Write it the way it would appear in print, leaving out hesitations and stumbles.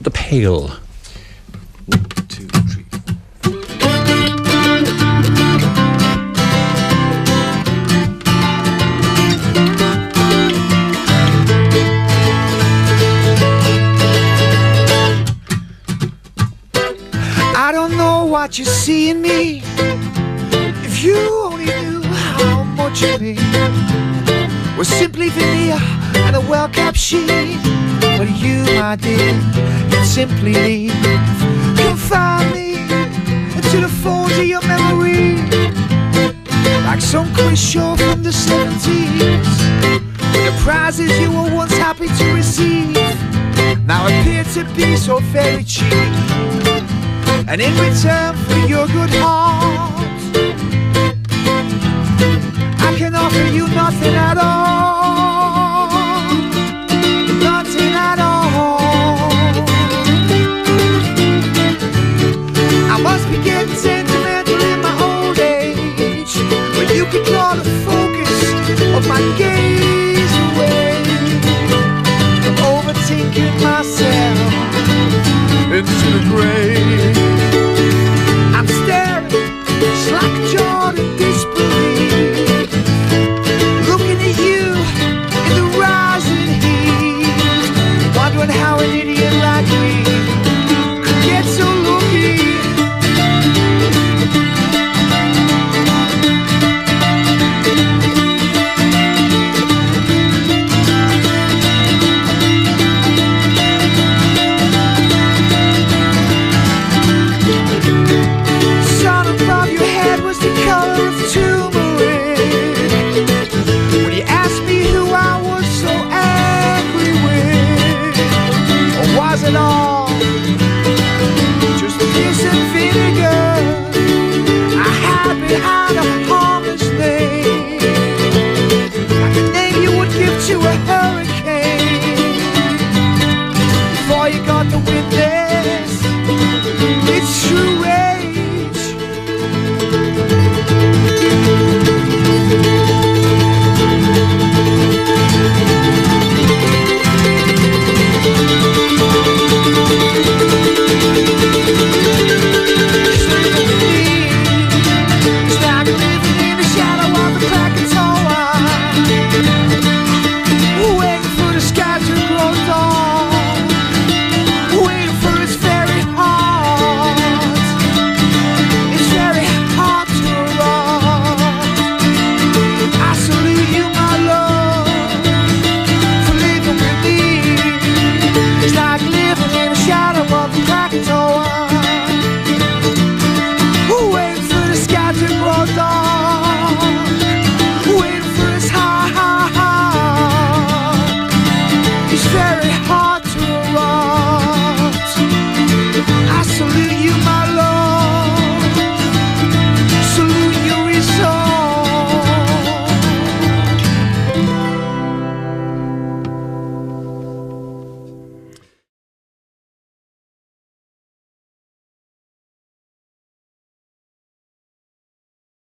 the Pale. 1, 2, 3. I don't know what you see in me. If you only knew how much of me was simply veneer and a well-kept sheet. But you, my dear, can simply leave. Confine me into the folds of your memory, like some quiz show from the 70s, with the prizes you were once happy to receive now appear to be so very cheap. And in return for your good heart, I can offer you nothing at all.